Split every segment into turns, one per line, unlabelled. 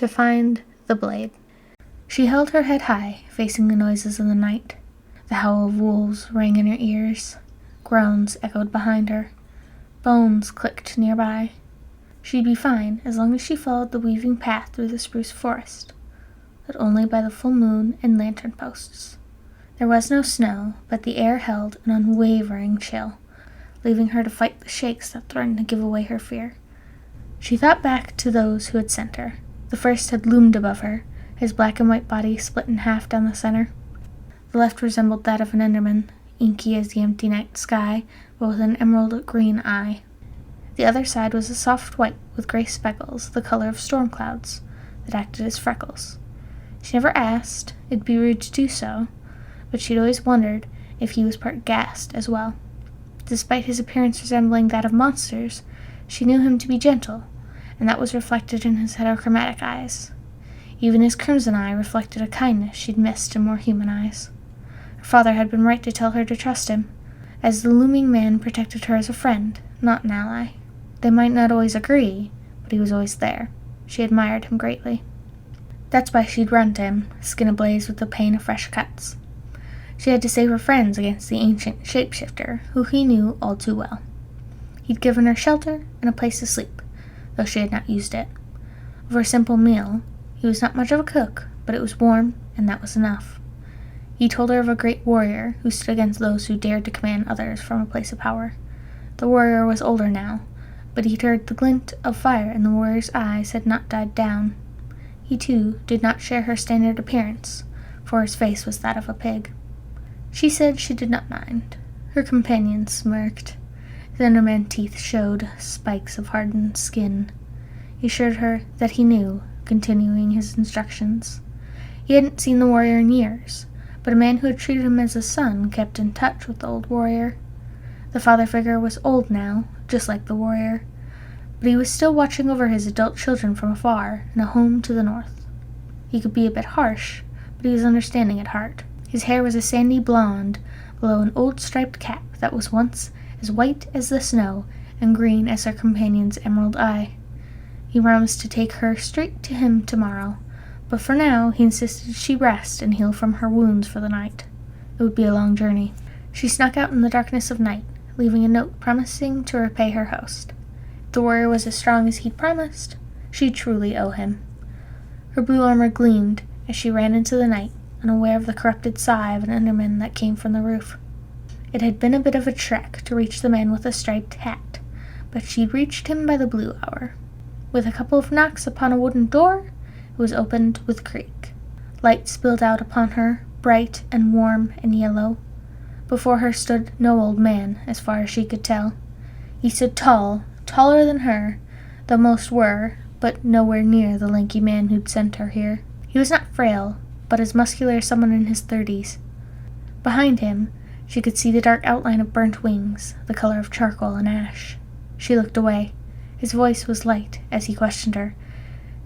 to find the blade. She held her head high, facing the noises of the night. The howl of wolves rang in her ears. Groans echoed behind her. Bones clicked nearby. She'd be fine as long as she followed the weaving path through the spruce forest, lit only by the full moon and lantern posts. There was no snow, but the air held an unwavering chill, leaving her to fight the shakes that threatened to give away her fear. She thought back to those who had sent her. The first had loomed above her, his black and white body split in half down the center. The left resembled that of an Enderman, inky as the empty night sky, but with an emerald green eye. The other side was a soft white with gray speckles, the color of storm clouds, that acted as freckles. She never asked, it'd be rude to do so, but she'd always wondered if he was part ghast as well. Despite his appearance resembling that of monsters, she knew him to be gentle, and that was reflected in his heterochromatic eyes. Even his crimson eye reflected a kindness she'd missed in more human eyes. Her father had been right to tell her to trust him, as the looming man protected her as a friend, not an ally. They might not always agree, but he was always there. She admired him greatly. That's why she'd run to him, skin ablaze with the pain of fresh cuts. She had to save her friends against the ancient shapeshifter, who he knew all too well. He'd given her shelter and a place to sleep, though she had not used it. Of her simple meal, he was not much of a cook, but it was warm, and that was enough. He told her of a great warrior who stood against those who dared to command others from a place of power. The warrior was older now, but he'd heard the glint of fire in the warrior's eyes had not died down. He, too, did not share her standard appearance, for his face was that of a pig. She said she did not mind. Her companion smirked. His Enderman teeth showed spikes of hardened skin. He assured her that he knew, continuing his instructions. He hadn't seen the warrior in years, but a man who had treated him as a son kept in touch with the old warrior. The father figure was old now, just like the warrior, but he was still watching over his adult children from afar in a home to the north. He could be a bit harsh, but he was understanding at heart. His hair was a sandy blonde below an old striped cap that was once as white as the snow and green as her companion's emerald eye. He promised to take her straight to him tomorrow, but for now he insisted she rest and heal from her wounds for the night. It would be a long journey. She snuck out in the darkness of night, leaving a note promising to repay her host. If the warrior was as strong as he'd promised, she'd truly owe him. Her blue armor gleamed as she ran into the night, unaware of the corrupted sigh of an Enderman that came from the roof. It had been a bit of a trek to reach the man with the striped hat, but she'd reached him by the blue hour. With a couple of knocks upon a wooden door, it was opened with a creak. Light spilled out upon her, bright and warm and yellow. Before her stood no old man, as far as she could tell. He stood tall, taller than her, though most were, but nowhere near the lanky man who'd sent her here. He was not frail, but as muscular as someone in his 30s. Behind him, she could see the dark outline of burnt wings, the color of charcoal and ash. She looked away. His voice was light as he questioned her,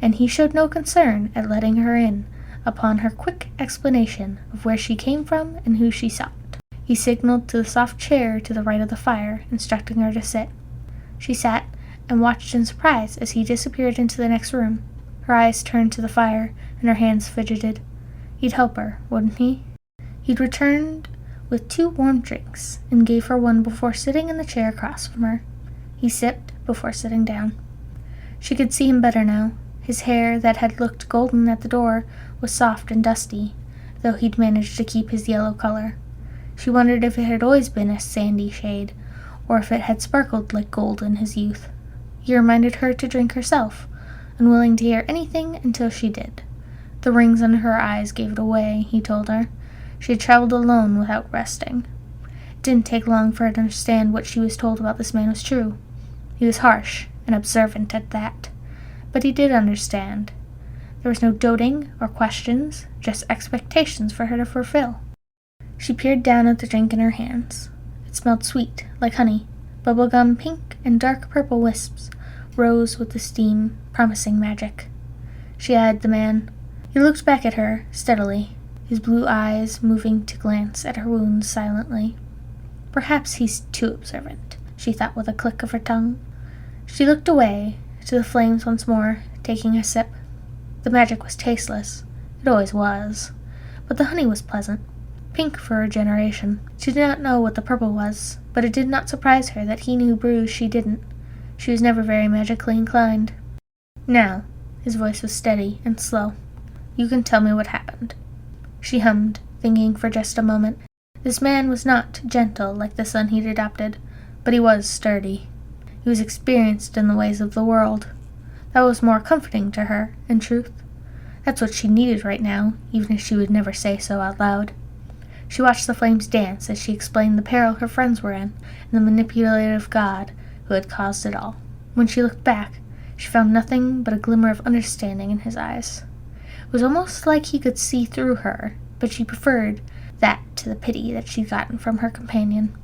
and he showed no concern at letting her in upon her quick explanation of where she came from and who she sought. He signaled to the soft chair to the right of the fire, instructing her to sit. She sat and watched in surprise as he disappeared into the next room. Her eyes turned to the fire, and her hands fidgeted. He'd help her, wouldn't he? He'd returned with 2 warm drinks, and gave her one before sitting in the chair across from her. He sipped before sitting down. She could see him better now. His hair, that had looked golden at the door, was soft and dusty, though he'd managed to keep his yellow color. She wondered if it had always been a sandy shade, or if it had sparkled like gold in his youth. He reminded her to drink herself, unwilling to hear anything until she did. The rings under her eyes gave it away, he told her. She had traveled alone without resting. It didn't take long for her to understand what she was told about this man was true. He was harsh and observant at that, but he did understand. There was no doting or questions, just expectations for her to fulfill. She peered down at the drink in her hands. It smelled sweet, like honey. Bubblegum pink and dark purple wisps rose with the steam, promising magic. She eyed the man. He looked back at her, steadily, his blue eyes moving to glance at her wounds silently. Perhaps he's too observant, she thought with a click of her tongue. She looked away, to the flames once more, taking a sip. The magic was tasteless. It always was. But the honey was pleasant. Pink for her generation. She did not know what the purple was, but it did not surprise her that he knew brews she didn't. She was never very magically inclined. Now, his voice was steady and slow. You can tell me what happened. She hummed, thinking for just a moment. This man was not gentle like the son he'd adopted, but he was sturdy. He was experienced in the ways of the world. That was more comforting to her, in truth. That's what she needed right now, even if she would never say so out loud. She watched the flames dance as she explained the peril her friends were in, and the manipulative god who had caused it all. When she looked back, she found nothing but a glimmer of understanding in his eyes. It was almost like he could see through her, but she preferred that to the pity that she'd gotten from her companion.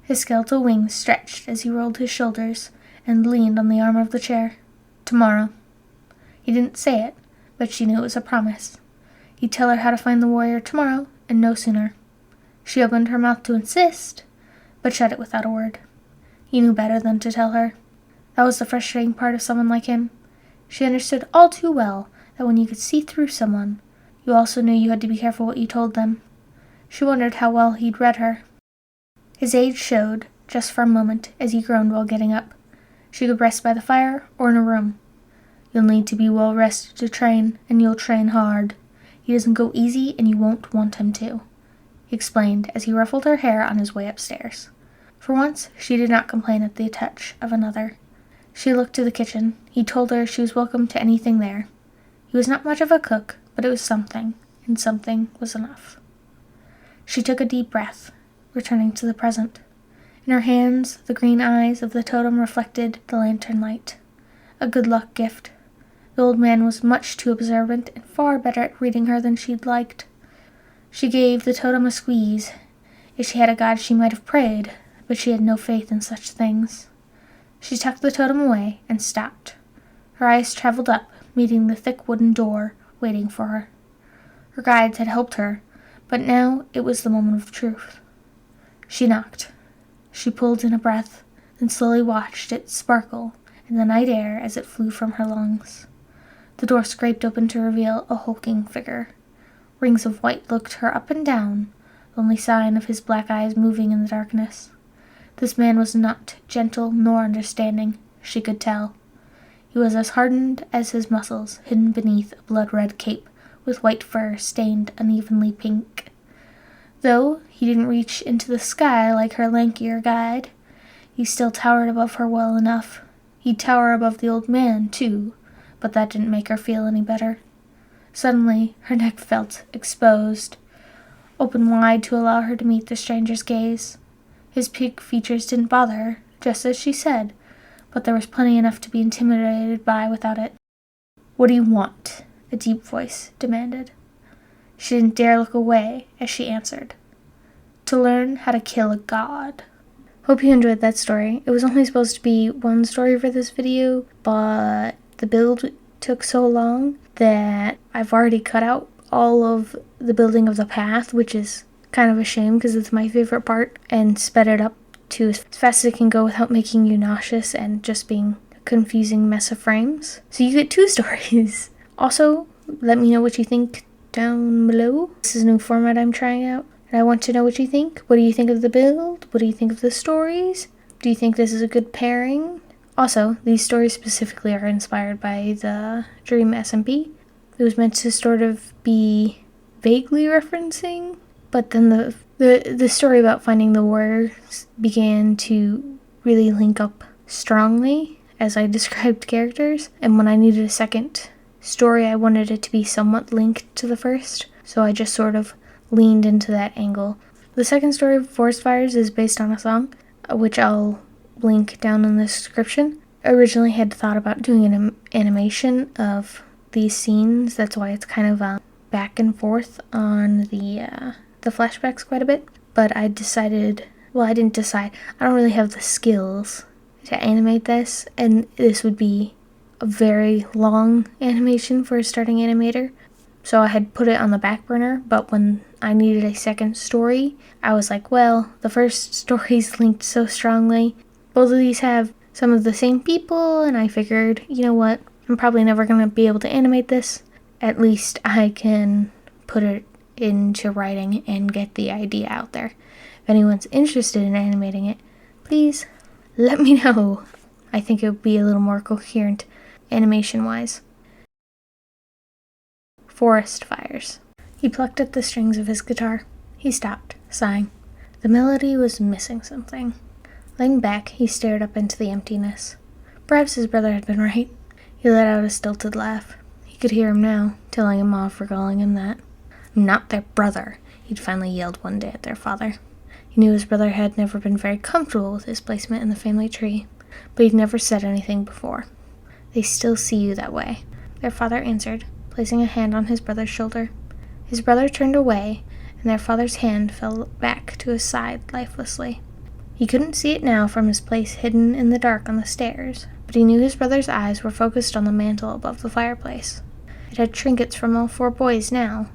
His skeletal wings stretched as he rolled his shoulders and leaned on the arm of the chair. Tomorrow. He didn't say it, but she knew it was a promise. He'd tell her how to find the warrior tomorrow, and no sooner. She opened her mouth to insist, but shut it without a word. He knew better than to tell her. That was the frustrating part of someone like him. She understood all too well that when you could see through someone, you also knew you had to be careful what you told them. She wondered how well he'd read her. His age showed, just for a moment, as he groaned while getting up. She could rest by the fire or in a room. You'll need to be well rested to train, and you'll train hard. He doesn't go easy, and you won't want him to, he explained as he ruffled her hair on his way upstairs. For once, she did not complain at the touch of another. She looked to the kitchen. He told her she was welcome to anything there. He was not much of a cook, but it was something, and something was enough. She took a deep breath, returning to the present. In her hands, the green eyes of the totem reflected the lantern light. A good luck gift. The old man was much too observant and far better at reading her than she'd liked. She gave the totem a squeeze. If she had a god, she might have prayed, but she had no faith in such things. She tucked the totem away and stopped. Her eyes traveled up, meeting the thick wooden door waiting for her. Her guides had helped her, but now it was the moment of truth. She knocked. She pulled in a breath, then slowly watched it sparkle in the night air as it flew from her lungs. The door scraped open to reveal a hulking figure. Rings of white looked her up and down, the only sign of his black eyes moving in the darkness. This man was not gentle nor understanding, she could tell. He was as hardened as his muscles, hidden beneath a blood-red cape with white fur stained unevenly pink. Though he didn't reach into the sky like her lankier guide, he still towered above her well enough. He'd tower above the old man, too, but that didn't make her feel any better. Suddenly, her neck felt exposed, open wide to allow her to meet the stranger's gaze. His pink features didn't bother her, just as she said, but there was plenty enough to be intimidated by without it. "What do you want?" a deep voice demanded. She didn't dare look away as she answered. "To learn how to kill a god." Hope you enjoyed that story. It was only supposed to be one story for this video, but the build took so long that I've already cut out all of the building of the path, which is kind of a shame because it's my favorite part, and sped it up to as fast as it can go without making you nauseous and just being a confusing mess of frames. So you get 2 stories. Also, let me know what you think down below. This is a new format I'm trying out, and I want to know what you think. What do you think of the build? What do you think of the stories? Do you think this is a good pairing? Also, these stories specifically are inspired by the Dream SMP. It was meant to sort of be vaguely referencing, but then the story about finding the warriors began to really link up strongly as I described characters, and when I needed a second story, I wanted it to be somewhat linked to the first, so I just sort of leaned into that angle. The second story of Forest Fires is based on a song, which I'll link down in the description. I originally had thought about doing an animation of these scenes, that's why it's kind of back and forth on the flashbacks quite a bit, but I decided, well, I didn't decide, I don't really have the skills to animate this, and this would be a very long animation for a starting animator, so I had put it on the back burner, but when I needed a second story, I was like, well, the first story's linked so strongly, both of these have some of the same people, and I figured, you know what, I'm probably never going to be able to animate this, At least I can put it into writing and get the idea out there. If anyone's interested in animating it, please let me know. I think it would be a little more coherent animation-wise. Forest fires. He plucked at the strings of his guitar. He stopped, sighing. The melody was missing something. Laying back, he stared up into the emptiness. Perhaps his brother had been right. He let out a stilted laugh. He could hear him now, telling him off for calling him that. "I'm not their brother," he'd finally yelled one day at their father. He knew his brother had never been very comfortable with his placement in the family tree, but he'd never said anything before. "They still see you that way," their father answered, placing a hand on his brother's shoulder. His brother turned away, and their father's hand fell back to his side lifelessly. He couldn't see it now from his place hidden in the dark on the stairs, but he knew his brother's eyes were focused on the mantel above the fireplace. It had trinkets from all 4 boys now,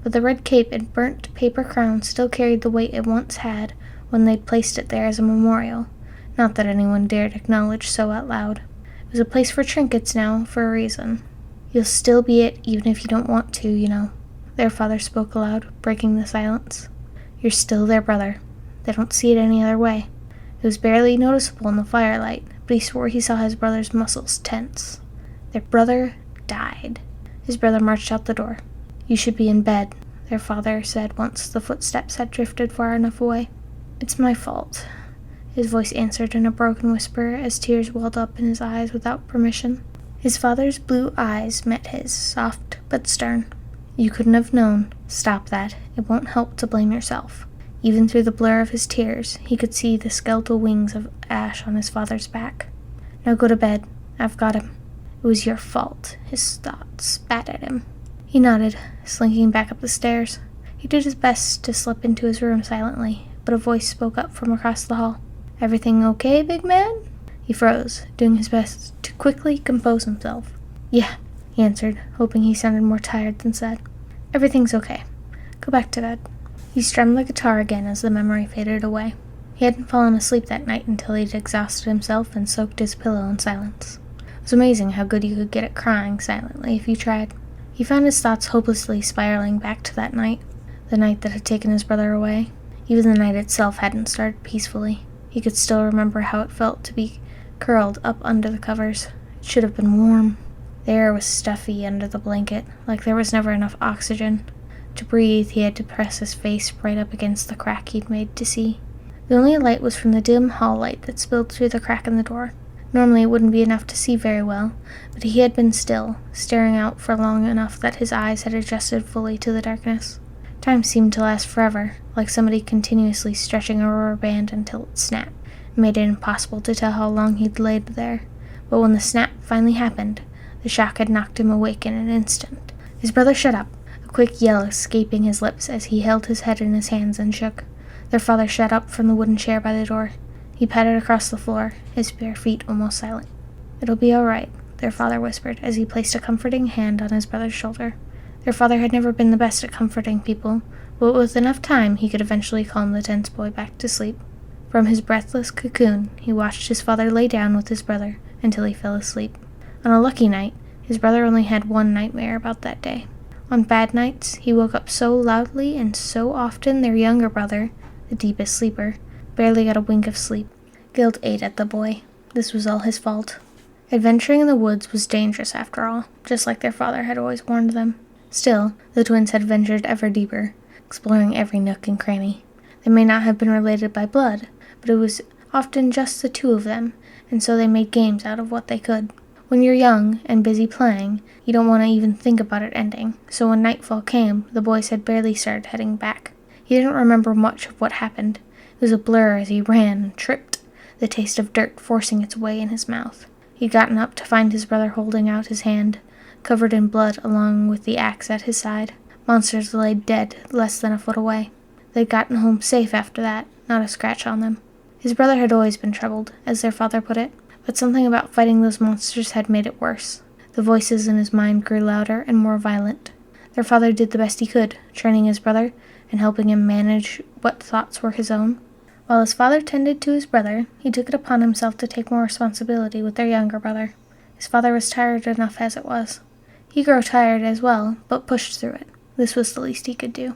but the red cape and burnt paper crown still carried the weight it once had when they'd placed it there as a memorial. Not that anyone dared acknowledge so out loud. It was a place for trinkets now, for a reason. "You'll still be it, even if you don't want to, you know," their father spoke aloud, breaking the silence. "You're still their brother. They don't see it any other way." It was barely noticeable in the firelight, but he swore he saw his brother's muscles tense. Their brother died. His brother marched out the door. "You should be in bed," their father said once the footsteps had drifted far enough away. "It's my fault," his voice answered in a broken whisper as tears welled up in his eyes without permission. His father's blue eyes met his, soft but stern. "You couldn't have known. Stop that. It won't help to blame yourself." Even through the blur of his tears, he could see the skeletal wings of ash on his father's back. "Now go to bed. I've got him." "It was your fault," his thoughts spat at him. He nodded, slinking back up the stairs. He did his best to slip into his room silently, but a voice spoke up from across the hall. "Everything okay, big man?" He froze, doing his best to quickly compose himself. "Yeah," he answered, hoping he sounded more tired than sad. "Everything's okay. Go back to bed." He strummed the guitar again as the memory faded away. He hadn't fallen asleep that night until he'd exhausted himself and soaked his pillow in silence. It was amazing how good you could get at crying silently if you tried. He found his thoughts hopelessly spiraling back to that night, the night that had taken his brother away. Even the night itself hadn't started peacefully. He could still remember how it felt to be curled up under the covers. It should have been warm. The air was stuffy under the blanket, like there was never enough oxygen. To breathe, he had to press his face right up against the crack he'd made to see. The only light was from the dim hall light that spilled through the crack in the door. Normally it wouldn't be enough to see very well, but he had been still, staring out for long enough that his eyes had adjusted fully to the darkness. Time seemed to last forever, like somebody continuously stretching a rubber band until it snapped. It made it impossible to tell how long he'd laid there. But when the snap finally happened, the shock had knocked him awake in an instant. His brother shut up, a quick yell escaping his lips as he held his head in his hands and shook. Their father shot up from the wooden chair by the door. He padded across the floor, his bare feet almost silent. "It'll be all right," their father whispered as he placed a comforting hand on his brother's shoulder. Their father had never been the best at comforting people, but with enough time he could eventually calm the tense boy back to sleep. From his breathless cocoon, he watched his father lay down with his brother until he fell asleep. On a lucky night, his brother only had one nightmare about that day. On bad nights, he woke up so loudly and so often their younger brother, the deepest sleeper, barely got a wink of sleep. Guilt ate at the boy. This was all his fault. Adventuring in the woods was dangerous after all, just like their father had always warned them. Still, the twins had ventured ever deeper, exploring every nook and cranny. They may not have been related by blood, but it was often just the two of them, and so they made games out of what they could. When you're young and busy playing, you don't want to even think about it ending, so when nightfall came, the boys had barely started heading back. He didn't remember much of what happened. It was a blur as he ran and tripped, the taste of dirt forcing its way in his mouth. He'd gotten up to find his brother holding out his hand, covered in blood along with the axe at his side. Monsters lay dead less than a foot away. They'd gotten home safe after that, not a scratch on them. His brother had always been troubled, as their father put it, but something about fighting those monsters had made it worse. The voices in his mind grew louder and more violent. Their father did the best he could, training his brother and helping him manage what thoughts were his own. While his father tended to his brother, he took it upon himself to take more responsibility with their younger brother. His father was tired enough as it was. He grew tired as well, but pushed through it. This was the least he could do.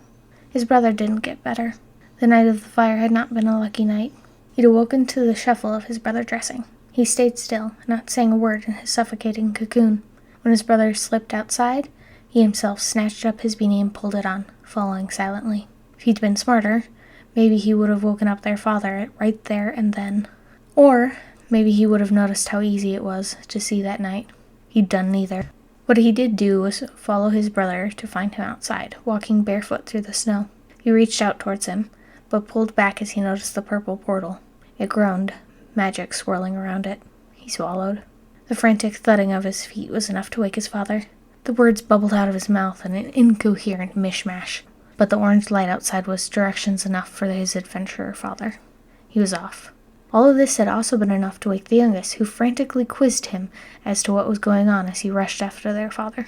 His brother didn't get better. The night of the fire had not been a lucky night. He'd awoken to the shuffle of his brother dressing. He stayed still, not saying a word in his suffocating cocoon. When his brother slipped outside, he himself snatched up his beanie and pulled it on, following silently. If he'd been smarter, maybe he would have woken up their father right there and then. Or maybe he would have noticed how easy it was to see that night. He'd done neither. What he did do was follow his brother to find him outside, walking barefoot through the snow. He reached out towards him, but pulled back as he noticed the purple portal. It groaned, magic swirling around it. He swallowed. The frantic thudding of his feet was enough to wake his father. The words bubbled out of his mouth in an incoherent mishmash, but the orange light outside was directions enough for his adventurer father. He was off. All of this had also been enough to wake the youngest, who frantically quizzed him as to what was going on as he rushed after their father.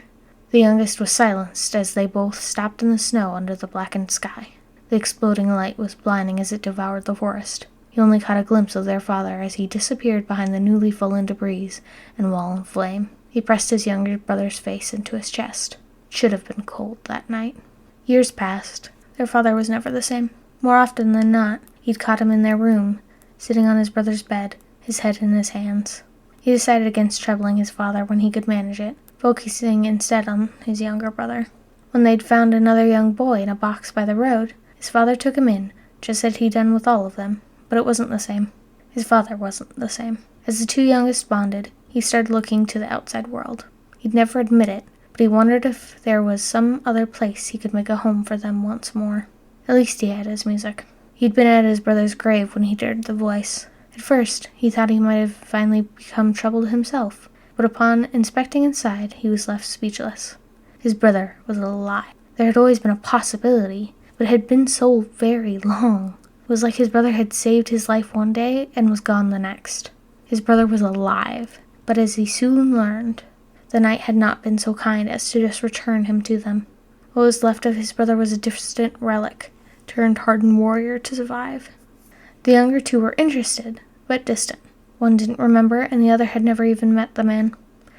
The youngest was silenced as they both stopped in the snow under the blackened sky. The exploding light was blinding as it devoured the forest. He only caught a glimpse of their father as he disappeared behind the newly fallen debris and wall of flame. He pressed his younger brother's face into his chest. It should have been cold that night. Years passed. Their father was never the same. More often than not, he'd caught him in their room, sitting on his brother's bed, his head in his hands. He decided against troubling his father when he could manage it, focusing instead on his younger brother. When they'd found another young boy in a box by the road, his father took him in, just as he'd done with all of them. But it wasn't the same. His father wasn't the same. As the two youngest bonded, he started looking to the outside world. He'd never admit it, but he wondered if there was some other place he could make a home for them once more. At least he had his music. He'd been at his brother's grave when he heard the voice. At first, he thought he might have finally become troubled himself, but upon inspecting inside, he was left speechless. His brother was alive. There had always been a possibility, but it had been so very long. It was like his brother had saved his life one day and was gone the next. His brother was alive, but as he soon learned, the night had not been so kind as to just return him to them. What was left of his brother was a distant relic, turned hardened warrior to survive. The younger two were interested, but distant. One didn't remember, and the other had never even met the man.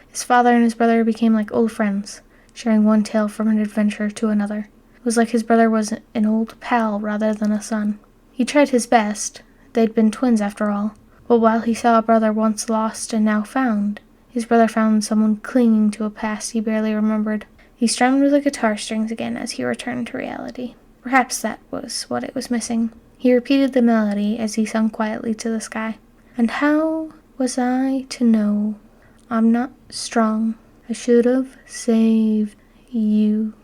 His father and his brother became like old friends, sharing one tale from an adventure to another. It was like his brother was an old pal rather than a son. He tried his best. They'd been twins after all. But while he saw a brother once lost and now found, his brother found someone clinging to a past he barely remembered. He strummed the guitar strings again as he returned to reality. Perhaps that was what it was missing. He repeated the melody as he sung quietly to the sky. And how was I to know I'm not strong? I should have saved you.